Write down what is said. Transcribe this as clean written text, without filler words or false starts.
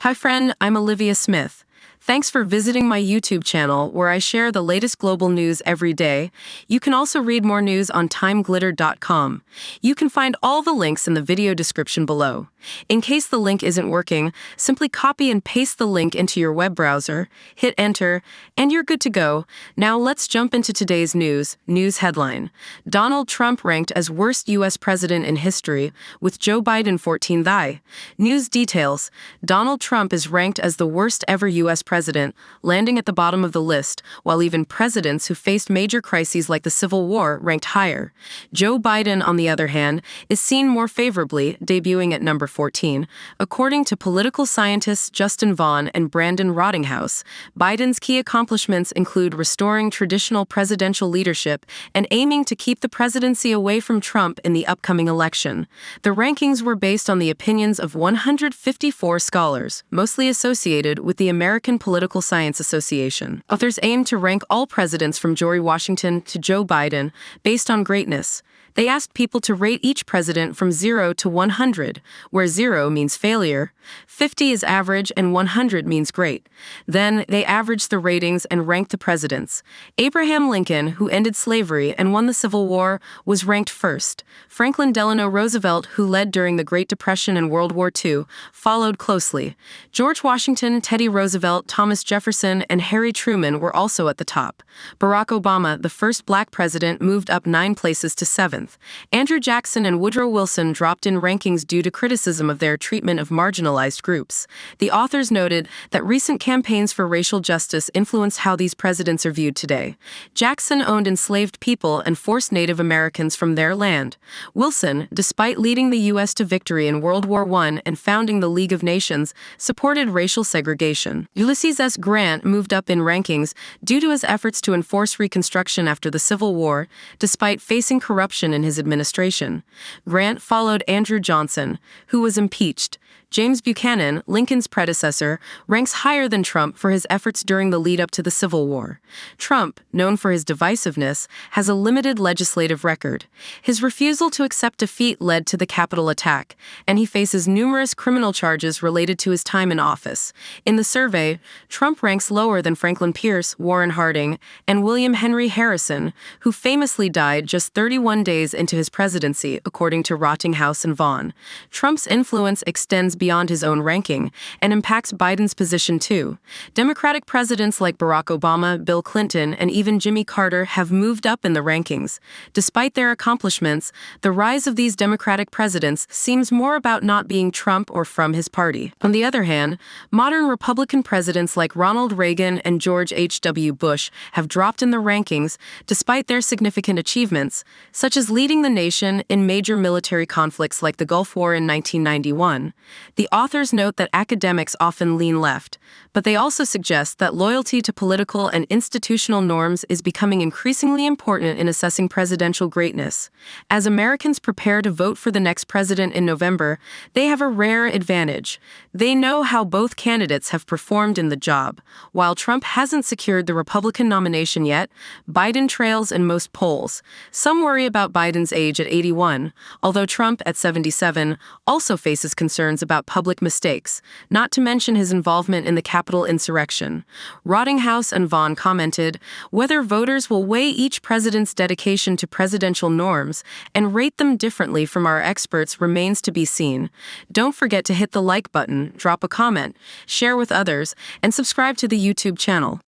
Hi friend, I'm Olivia Smith. Thanks for visiting my YouTube channel where I share the latest global news every day. You can also read more news on TimeGlitter.com. You can find all the links in the video description below. In case the link isn't working, simply copy and paste the link into your web browser, hit enter, and you're good to go. Now let's jump into today's news. News headline: Donald Trump ranked as worst U.S. president in history, with Joe Biden 14th. News details: Donald Trump is ranked as the worst ever U.S. president, landing at the bottom of the list, while even presidents who faced major crises like the Civil War ranked higher. Joe Biden, on the other hand, is seen more favorably, debuting at number 14. According to political scientists Justin Vaughn and Brandon Rottinghaus, Biden's key accomplishments include restoring traditional presidential leadership and aiming to keep the presidency away from Trump in the upcoming election. The rankings were based on the opinions of 154 scholars, mostly associated with the American Political Science Association. Authors aim to rank all presidents from George Washington to Joe Biden based on greatness. They asked people to rate each president from 0 to 100, where 0 means failure, 50 is average, and 100 means great. Then, they averaged the ratings and ranked the presidents. Abraham Lincoln, who ended slavery and won the Civil War, was ranked first. Franklin Delano Roosevelt, who led during the Great Depression and World War II, followed closely. George Washington, Teddy Roosevelt, Thomas Jefferson, and Harry Truman were also at the top. Barack Obama, the first black president, moved up 9 places to 7th. Andrew Jackson and Woodrow Wilson dropped in rankings due to criticism of their treatment of marginalized groups. The authors noted that recent campaigns for racial justice influenced how these presidents are viewed today. Jackson owned enslaved people and forced Native Americans from their land. Wilson, despite leading the U.S. to victory in World War I and founding the League of Nations, supported racial segregation. Ulysses S. Grant moved up in rankings due to his efforts to enforce Reconstruction after the Civil War, despite facing corruption in his administration. Grant followed Andrew Johnson, who was impeached. James Buchanan, Lincoln's predecessor, ranks higher than Trump for his efforts during the lead-up to the Civil War. Trump, known for his divisiveness, has a limited legislative record. His refusal to accept defeat led to the Capitol attack, and he faces numerous criminal charges related to his time in office. In the survey, Trump ranks lower than Franklin Pierce, Warren Harding, and William Henry Harrison, who famously died just 31 days into his presidency, according to Rottinghaus and Vaughn. Trump's influence extends beyond his own ranking and impacts Biden's position too. Democratic presidents like Barack Obama, Bill Clinton, and even Jimmy Carter have moved up in the rankings. Despite their accomplishments, the rise of these Democratic presidents seems more about not being Trump or from his party. On the other hand, modern Republican presidents like Ronald Reagan and George H.W. Bush have dropped in the rankings despite their significant achievements, such as leading the nation in major military conflicts like the Gulf War in 1991. The authors note that academics often lean left, but they also suggest that loyalty to political and institutional norms is becoming increasingly important in assessing presidential greatness. As Americans prepare to vote for the next president in November, they have a rare advantage. They know how both candidates have performed in the job. While Trump hasn't secured the Republican nomination yet, Biden trails in most polls. Some worry about Biden's age at 81, although Trump, at 77, also faces concerns about public mistakes, not to mention his involvement in the Capitol insurrection. Rottinghaus and Vaughn commented, "Whether voters will weigh each president's dedication to presidential norms and rate them differently from our experts remains to be seen." Don't forget to hit the like button, drop a comment, share with others, and subscribe to the YouTube channel.